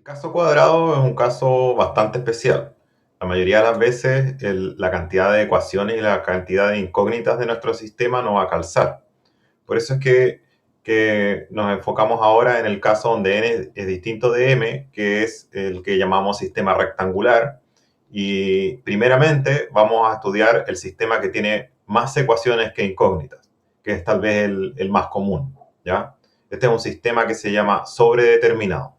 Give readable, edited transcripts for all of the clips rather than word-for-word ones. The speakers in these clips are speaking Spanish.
El caso cuadrado es un caso bastante especial. La mayoría de las veces la cantidad de ecuaciones y la cantidad de incógnitas de nuestro sistema no va a calzar. Por eso es que nos enfocamos ahora en el caso donde n es distinto de m, que es el que llamamos sistema rectangular. Y primeramente vamos a estudiar el sistema que tiene más ecuaciones que incógnitas, que es tal vez el más común, ¿ya? Este es un sistema que se llama sobredeterminado.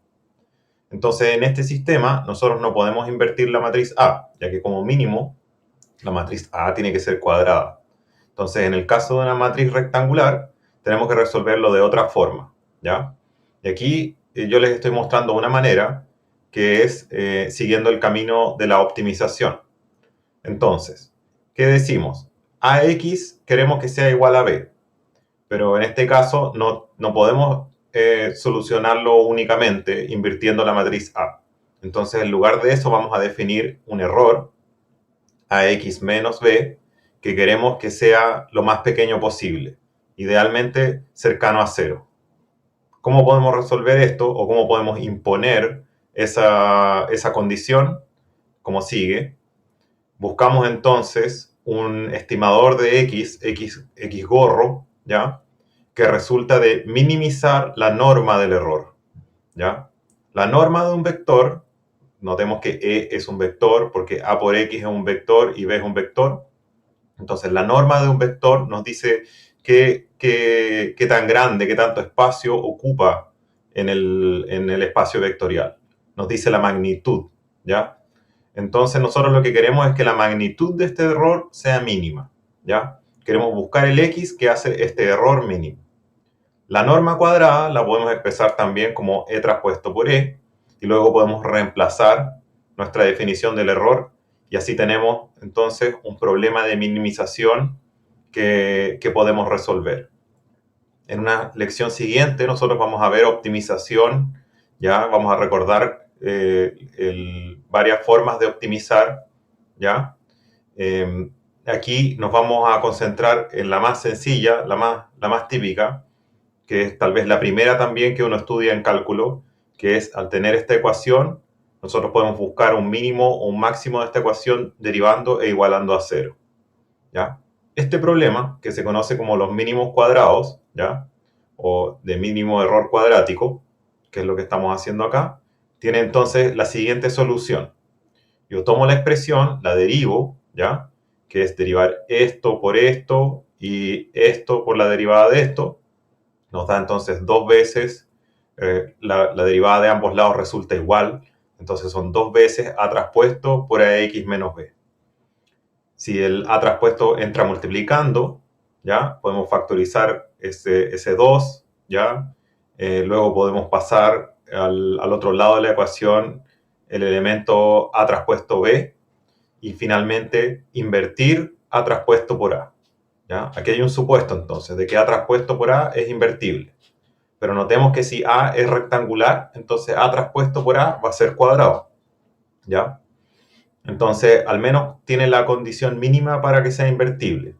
Entonces, en este sistema, nosotros no podemos invertir la matriz A, ya que como mínimo, la matriz A tiene que ser cuadrada. Entonces, en el caso de una matriz rectangular, tenemos que resolverlo de otra forma, ¿ya? Y aquí yo les estoy mostrando una manera que es siguiendo el camino de la optimización. Entonces, ¿qué decimos? AX queremos que sea igual a B, pero en este caso no podemos solucionarlo únicamente invirtiendo la matriz A. Entonces, en lugar de eso, vamos a definir un error, AX menos B, que queremos que sea lo más pequeño posible, idealmente cercano a cero. ¿Cómo podemos resolver esto o cómo podemos imponer esa condición? Como sigue. Buscamos entonces un estimador de x gorro, ¿ya? Que resulta de minimizar la norma del error, ¿ya? La norma de un vector, notemos que E es un vector porque A por X es un vector y B es un vector. Entonces, la norma de un vector nos dice qué tan grande, qué tanto espacio ocupa en el espacio vectorial. Nos dice la magnitud, ¿ya? Entonces, nosotros lo que queremos es que la magnitud de este error sea mínima, ¿ya? Queremos buscar el X que hace este error mínimo. La norma cuadrada la podemos expresar también como E traspuesto por E, y luego podemos reemplazar nuestra definición del error, y así tenemos entonces un problema de minimización que podemos resolver. En una lección siguiente nosotros vamos a ver optimización, ya vamos a recordar varias formas de optimizar, ya. Aquí nos vamos a concentrar en la más sencilla, la más típica, que es tal vez la primera también que uno estudia en cálculo, que es al tener esta ecuación, nosotros podemos buscar un mínimo o un máximo de esta ecuación derivando e igualando a cero, ¿ya? Este problema, que se conoce como los mínimos cuadrados, ¿ya? O de mínimo error cuadrático, que es lo que estamos haciendo acá, tiene entonces la siguiente solución. Yo tomo la expresión, la derivo, ¿ya? Que es derivar esto por esto y esto por la derivada de esto. Nos da entonces dos veces, la derivada de ambos lados resulta igual, entonces son dos veces a traspuesto por ax menos b. Si el a traspuesto entra multiplicando, ¿ya? Podemos factorizar ese 2, ¿ya? Luego podemos pasar al otro lado de la ecuación el elemento a traspuesto b y finalmente invertir a traspuesto por a, ¿ya? Aquí hay un supuesto entonces de que a traspuesto por a es invertible. Pero notemos que si A es rectangular, entonces A traspuesto por A va a ser cuadrado, ¿ya? Entonces, al menos tiene la condición mínima para que sea invertible.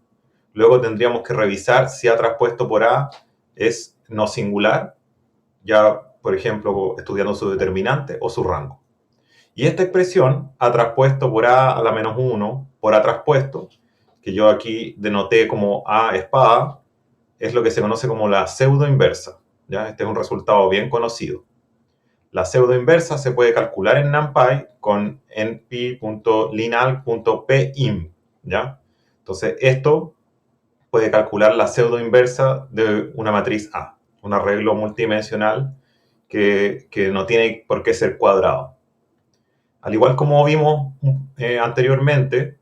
Luego tendríamos que revisar si A traspuesto por A es no singular, ya, por ejemplo, estudiando su determinante o su rango. Y esta expresión, A traspuesto por A a la menos 1 por A traspuesto, que yo aquí denoté como A espada, es lo que se conoce como la pseudo inversa. ¿Ya? Este es un resultado bien conocido. La pseudo inversa se puede calcular en NumPy con np.linal.pim, ¿ya? Entonces, esto puede calcular la pseudo inversa de una matriz A, un arreglo multidimensional que no tiene por qué ser cuadrado. Al igual como vimos anteriormente,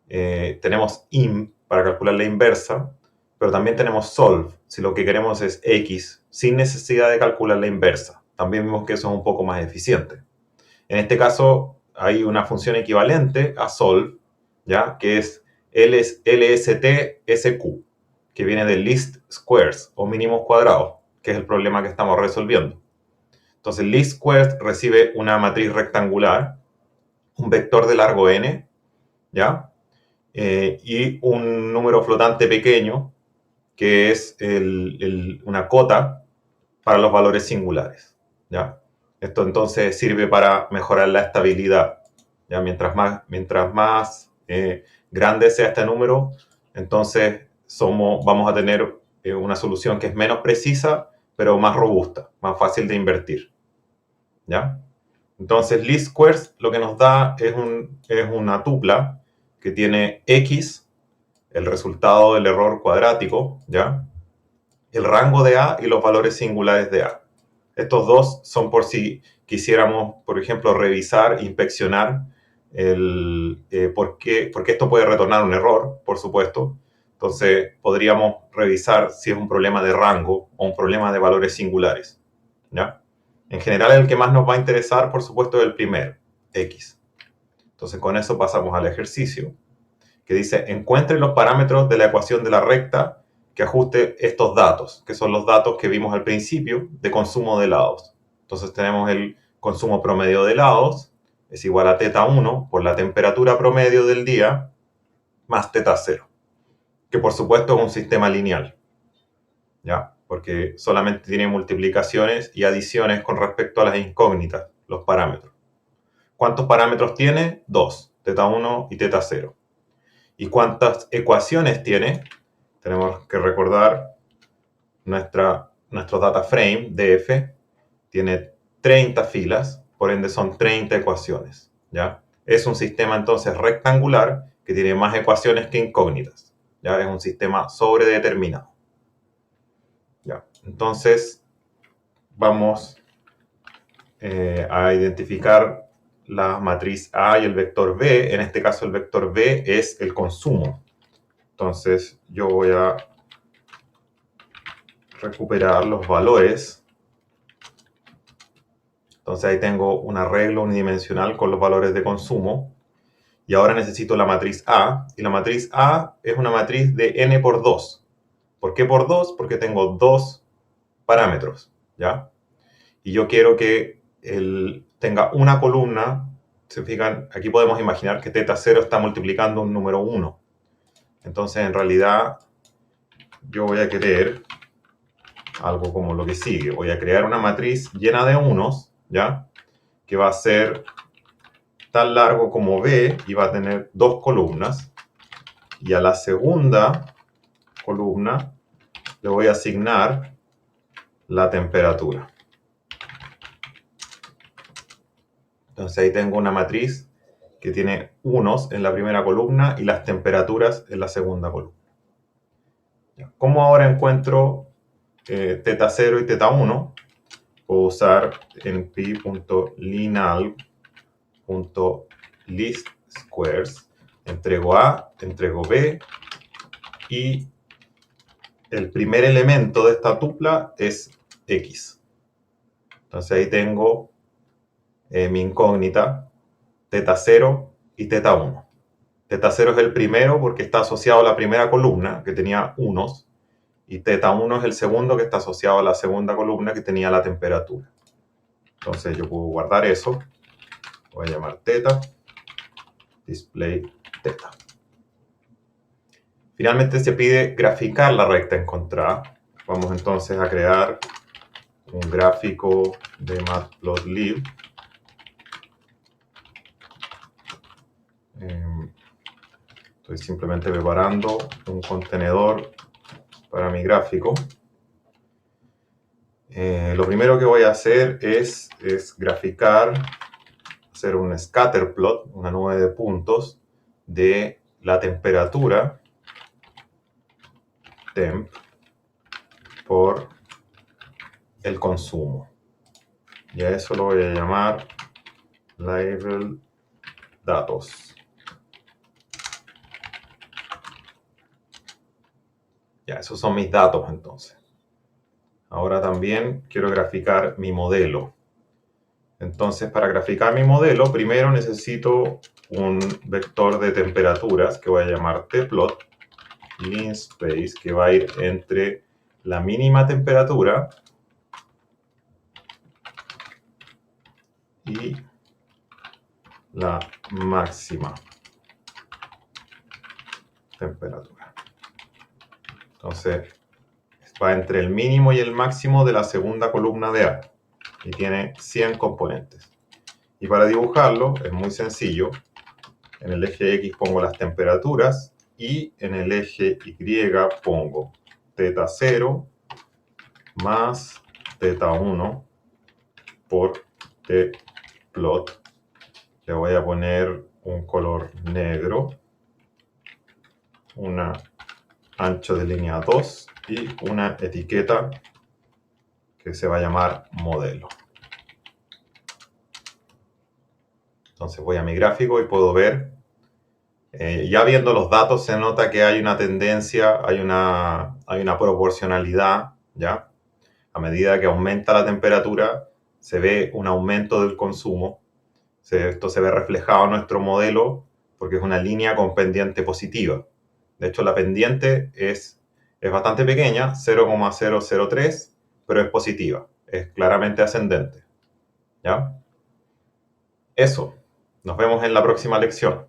tenemos im para calcular la inversa, pero también tenemos solve si lo que queremos es x sin necesidad de calcular la inversa. También vimos que eso es un poco más eficiente. En este caso hay una función equivalente a solve, ¿ya? Que es lstsq, que viene de least squares o mínimos cuadrados, que es el problema que estamos resolviendo. Entonces least squares recibe una matriz rectangular, un vector de largo n, ¿ya? Y un número flotante pequeño, que es una cota para los valores singulares, ¿ya? Esto entonces sirve para mejorar la estabilidad. ¿Ya? Mientras más grande sea este número, entonces vamos a tener una solución que es menos precisa, pero más robusta, más fácil de invertir. ¿Ya? Entonces, least squares lo que nos da es una tupla que tiene x, el resultado del error cuadrático, ¿ya? El rango de A y los valores singulares de A. Estos dos son por si quisiéramos, por ejemplo, revisar, inspeccionar porque esto puede retornar un error, por supuesto. Entonces, podríamos revisar si es un problema de rango o un problema de valores singulares. ¿Ya? En general, el que más nos va a interesar, por supuesto, es el primero, X. Entonces, con eso pasamos al ejercicio, que dice, encuentre los parámetros de la ecuación de la recta que ajuste estos datos, que son los datos que vimos al principio de consumo de helados. Entonces tenemos el consumo promedio de helados, es igual a θ1 por la temperatura promedio del día, más θ0, que por supuesto es un sistema lineal, ¿ya? Porque solamente tiene multiplicaciones y adiciones con respecto a las incógnitas, los parámetros. ¿Cuántos parámetros tiene? 2, θ1 y θ0. ¿Y cuántas ecuaciones tiene? Tenemos que recordar nuestro data frame, DF, tiene 30 filas, por ende son 30 ecuaciones, ¿ya? Es un sistema entonces rectangular que tiene más ecuaciones que incógnitas, ¿ya? Es un sistema sobredeterminado, ¿ya? Entonces, vamos a identificar la matriz A y el vector B. En este caso, el vector B es el consumo. Entonces, yo voy a recuperar los valores. Entonces ahí tengo un arreglo unidimensional con los valores de consumo. Y ahora necesito la matriz A. Y la matriz A es una matriz de n por 2. ¿Por qué por 2? Porque tengo dos parámetros, ¿ya? Y yo quiero que tenga una columna. Se fijan, aquí podemos imaginar que θ0 está multiplicando un número 1. Entonces, en realidad, yo voy a querer algo como lo que sigue. Voy a crear una matriz llena de unos, ¿ya? Que va a ser tan largo como B y va a tener dos columnas. Y a la segunda columna le voy a asignar la temperatura. Entonces ahí tengo una matriz que tiene unos en la primera columna y las temperaturas en la segunda columna. ¿Cómo ahora encuentro θ0 y θ1? Puedo usar np.linalg.leastsquares. Entrego A, entrego B y el primer elemento de esta tupla es X. Entonces ahí tengo mi incógnita θ0 y θ1. θ0 es el primero porque está asociado a la primera columna que tenía unos y θ1 es el segundo que está asociado a la segunda columna que tenía la temperatura. Entonces yo puedo guardar eso. Voy a llamar θ, display θ. Finalmente se pide graficar la recta encontrada. Vamos entonces a crear un gráfico de Matplotlib. Estoy simplemente preparando un contenedor para mi gráfico. Lo primero que voy a hacer es graficar, hacer un scatter plot, una nube de puntos de la temperatura temp por el consumo. Y a eso lo voy a llamar label datos. Ya, esos son mis datos entonces. Ahora también quiero graficar mi modelo. Entonces, para graficar mi modelo, primero necesito un vector de temperaturas que voy a llamar tplot, linspace, que va a ir entre la mínima temperatura y la máxima temperatura. Entonces, va entre el mínimo y el máximo de la segunda columna de A. y tiene 100 componentes. Y para dibujarlo es muy sencillo. En el eje X pongo las temperaturas y en el eje Y pongo teta 0 más teta 1 por tplot. Le voy a poner un color negro, un ancho de línea 2 y una etiqueta que se va a llamar modelo. Entonces voy a mi gráfico y puedo ver, ya viendo los datos se nota que hay una tendencia, hay una proporcionalidad, ¿ya? A medida que aumenta la temperatura, se ve un aumento del consumo. Esto se ve reflejado en nuestro modelo porque es una línea con pendiente positiva. De hecho, la pendiente es bastante pequeña, 0,003, pero es positiva, es claramente ascendente. ¿Ya? Eso. Nos vemos en la próxima lección.